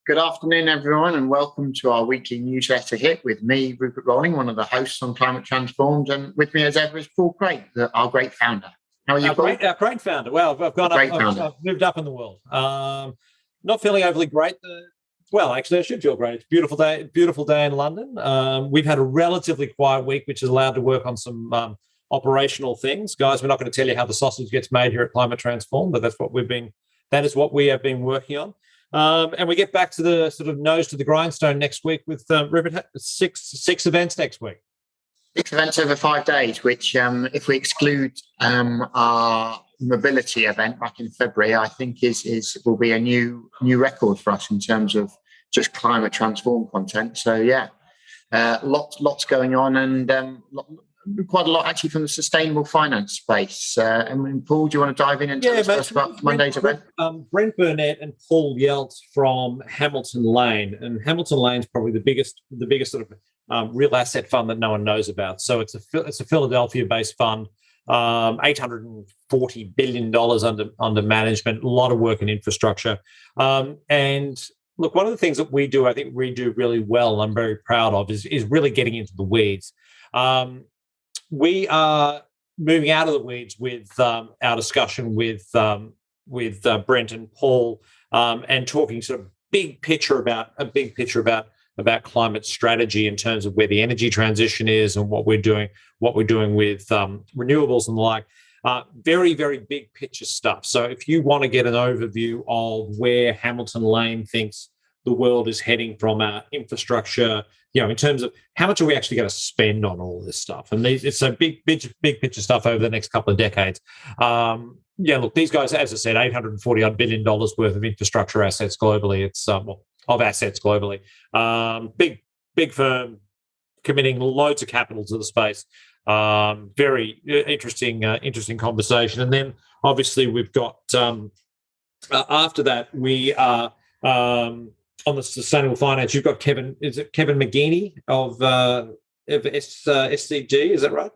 Good afternoon, everyone, and welcome to our weekly newsletter hit with me, Rupert, one of the hosts on Climate Transformed, and with me as ever is Paul Craig, our great founder. How are you, Paul? Our great founder. Well, I've moved up in the world. Not feeling overly great. Well, actually, I should feel great. It's a beautiful day in London. We've had a relatively quiet week, which has allowed to work on some operational things. Guys, we're not going to tell you how the sausage gets made here at Climate Transformed, but that is what we have been working on. And we get back to the sort of nose to the grindstone next week with Rupert, six events next week. 6 events over 5 days, which if we exclude our mobility event back in February, I think will be a new record for us in terms of just climate transform content. So yeah, lots going on, and quite a lot actually from the sustainable finance space. And Paul, do you want to dive in and tell us about Monday's event? Brent Burnett and Paul Yelt from Hamilton Lane, and Hamilton Lane's probably the biggest sort of real asset fund that no one knows about. So it's a Philadelphia-based fund, $840 billion under management, a lot of work in infrastructure. And look, one of the things that we do really well, I'm very proud of, is really getting into the weeds. We are moving out of the weeds with our discussion with Brent and Paul, and talking sort of big picture about climate strategy in terms of where the energy transition is and what we're doing with renewables and the like. Very, very big picture stuff. So if you want to get an overview of where Hamilton Lane thinks the world is heading from our infrastructure, in terms of how much are we actually going to spend on all this stuff, and it's a big picture stuff over the next couple of decades. Look, these guys, as I said, $840 billion worth of infrastructure assets globally. It's of assets globally. Big firm committing loads of capital to the space. Very interesting conversation. And then obviously we've got after that we are on the sustainable finance. You've got Kevin Mcgee of SCG, is that right?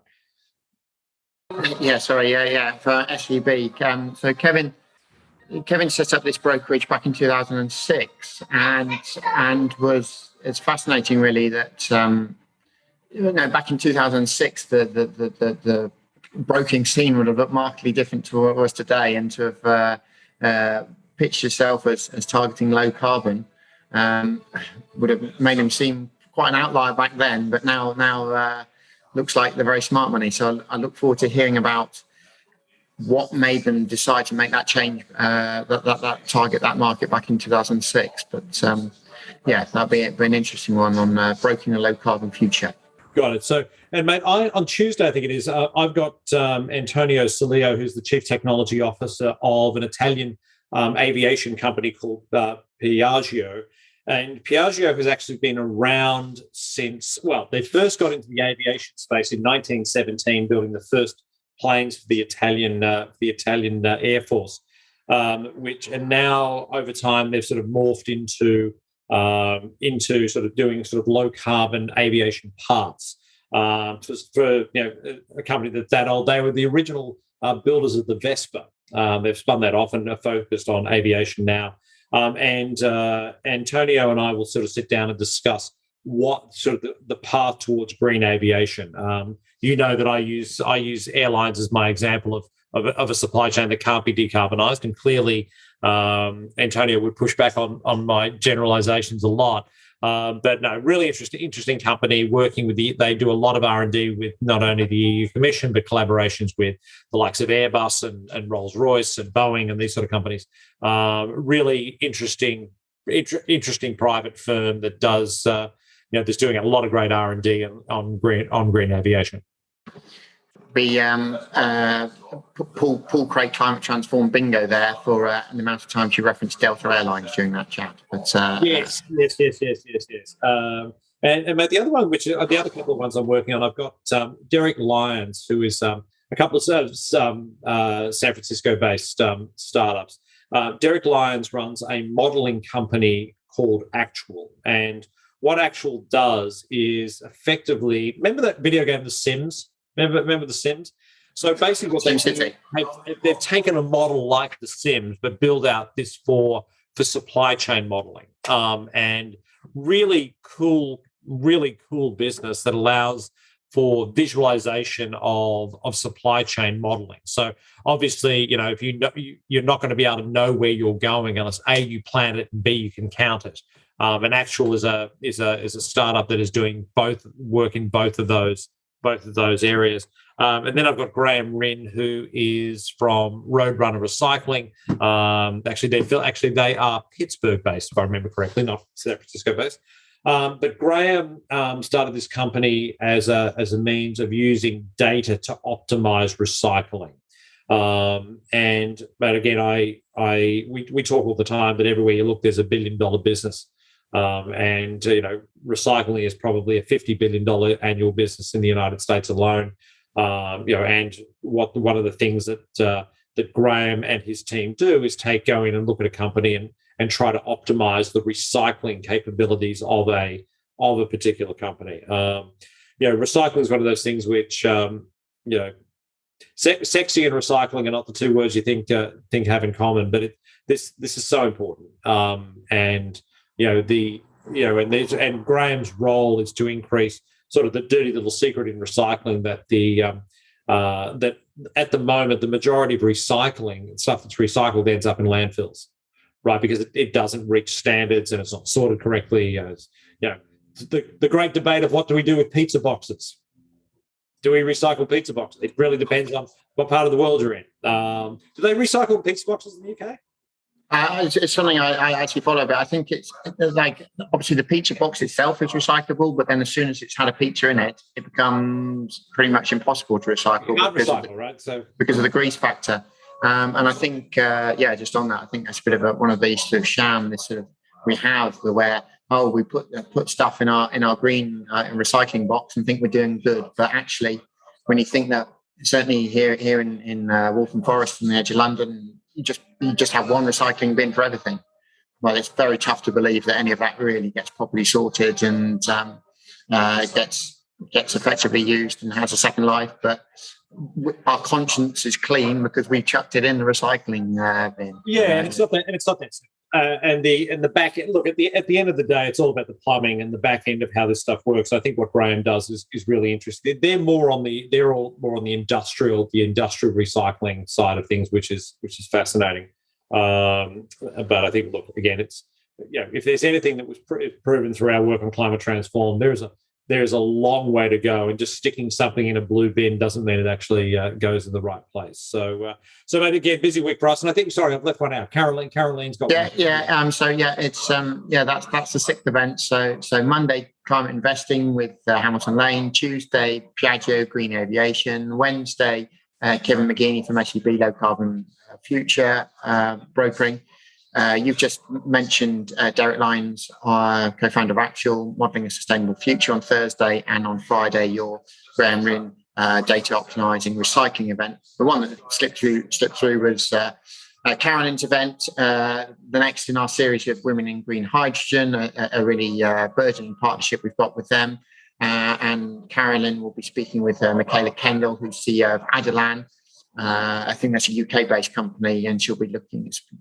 Yeah, sorry, for SCB. So Kevin set up this brokerage back in 2006, and it's fascinating really that back in 2006 the broking scene would have looked markedly different to what it was today, and to have pitched yourself as targeting low carbon would have made him seem quite an outlier back then, but now looks like they're very smart money. So I look forward to hearing about what made them decide to make that change, that target that market back in 2006. But that'll be an interesting one on broking a low carbon future. Got it. So, and mate, on Tuesday, I think it is, I've got Antonio Salio, who's the Chief Technology Officer of an Italian aviation company called Piaggio. And Piaggio has actually been around since, they first got into the aviation space in 1917, building the first planes for the Italian Air Force, and now over time they've sort of morphed into sort of doing sort of low carbon aviation parts. For a company that old, they were the original builders of the Vespa. They've spun that off and are focused on aviation now. And Antonio and I will sort of sit down and discuss what sort of the path towards green aviation. That I use airlines as my example of a supply chain that can't be decarbonised, and clearly Antonio would push back on my generalisations a lot. But no, really interesting company working with they do a lot of R&D with not only the EU Commission, but collaborations with the likes of Airbus and Rolls-Royce and Boeing and these sort of companies. Really interesting private firm that does, that's doing a lot of great R&D on green aviation. Be Paul Craig Climate Transform bingo there for the amount of times you referenced Delta Airlines during that chat. But yes. And the other one, the other couple of ones I'm working on, I've got Derrick Lyons, who is a couple of San Francisco-based startups. Derrick Lyons runs a modeling company called Actual, and what Actual does is effectively, remember that video game The Sims? Remember The Sims? So basically what they've taken a model like The Sims, but build out this for for supply chain modeling, and really cool business that allows for visualization of supply chain modeling. So obviously, if you're not going to be able to know where you're going unless A, you plan it, and B, you can count it. And Actual is a startup that is doing work in both of those areas. And then I've got Graham Rinn, who is from RoadRunner Recycling. They are Pittsburgh based, if I remember correctly, not San Francisco based. But Graham started this company as a means of using data to optimize recycling. But again, we talk all the time that everywhere you look, there's $1 billion business. Recycling is probably a $50 billion annual business in the United States alone. And one of the things that Graham and his team do is go in and look at a company and try to optimize the recycling capabilities of a particular company. Recycling is one of those things which, sexy and recycling are not the two words you think have in common, but this is so important. And Graham's role is to increase sort of the dirty little secret in recycling that that at the moment the majority of recycling stuff that's recycled ends up in landfills, right? Because it doesn't reach standards and it's not sorted correctly. The great debate of what do we do with pizza boxes? Do we recycle pizza boxes? It really depends on what part of the world you're in. Do they recycle pizza boxes in the UK? It's something I actually follow, but I think it's like obviously the pizza box itself is recyclable, but then as soon as it's had a pizza in it, it becomes pretty much impossible to recycle. You can't recycle, right? So because of the grease factor. And I think, just on that, I think that's a bit of one of these sort of sham. This sort of we have where we put stuff in our green recycling box and think we're doing good, but actually, when you think that certainly here in Waltham Forest on the edge of London. You just have one recycling bin for everything. Well, it's very tough to believe that any of that really gets properly sorted and gets effectively used and has a second life. But our conscience is clean because we chucked it in the recycling bin. Yeah, and it's not that. And the back end. Look, at the end of the day, it's all about the plumbing and the back end of how this stuff works. I think what Graham does is really interesting. They're all more on the industrial recycling side of things, which is fascinating. But I think, look, again, it's if there's anything that was proven through our work on Climate Transform, there's a long way to go, and just sticking something in a blue bin doesn't mean it actually goes in the right place. So again, busy week for us. And I think, sorry, I've left one out. Caroline's got one. It's that's the sixth event. So Monday, climate investing with Hamilton Lane. Tuesday, Piaggio Green Aviation. Wednesday, Kevin Mcgee from SUB Low Carbon Future Brokering. You've just mentioned Derrick Lyons, co-founder of Actual, Modelling a Sustainable Future on Thursday, and on Friday, your Graham Rinn Data Optimizing Recycling event. The one that slipped through was Carolyn's event, the next in our series of Women in Green Hydrogen, a really burgeoning partnership we've got with them. And Carolyn will be speaking with Michaela Kendall, who's CEO of Adelan. I think that's a UK-based company, and she'll be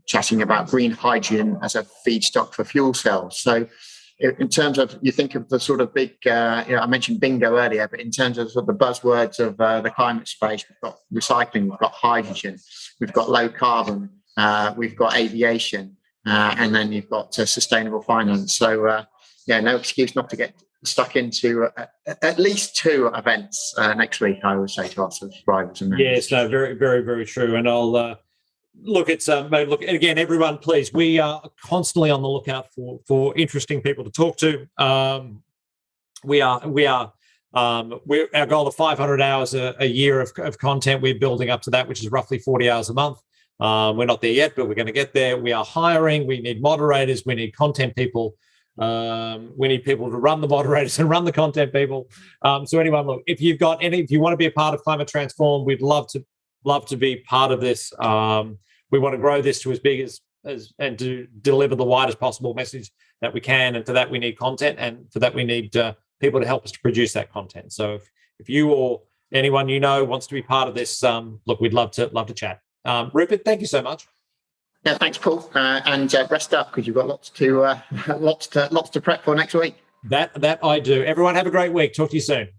chatting about green hydrogen as a feedstock for fuel cells. So in terms of, you think of the sort of big, I mentioned bingo earlier, but in terms of sort of the buzzwords of the climate space, we've got recycling, we've got hydrogen, we've got low carbon, we've got aviation, and then you've got sustainable finance. So no excuse not to get stuck into at least two events next week, I would say to our subscribers. And yes, no, very, very, very true. And I'll look, it's look, and again, everyone, please, we are constantly on the lookout for interesting people to talk to. We're our goal of 500 hours a year of content. We're building up to that, which is roughly 40 hours a month. We're not there yet, but we're going to get there. We are hiring. We need moderators. We need content people. We need people to run the moderators and run the content people. So anyone, look, if you want to be a part of Climate Transform, we'd love to be part of this. We want to grow this to as big as and to deliver the widest possible message that we can. And for that, we need content, and for that, we need people to help us to produce that content. So if you or anyone you know wants to be part of this, look, we'd love to chat. Rupert, thank you so much. Yeah, thanks, Paul, and rest up because you've got lots to prep for next week. That I do. Everyone have a great week. Talk to you soon.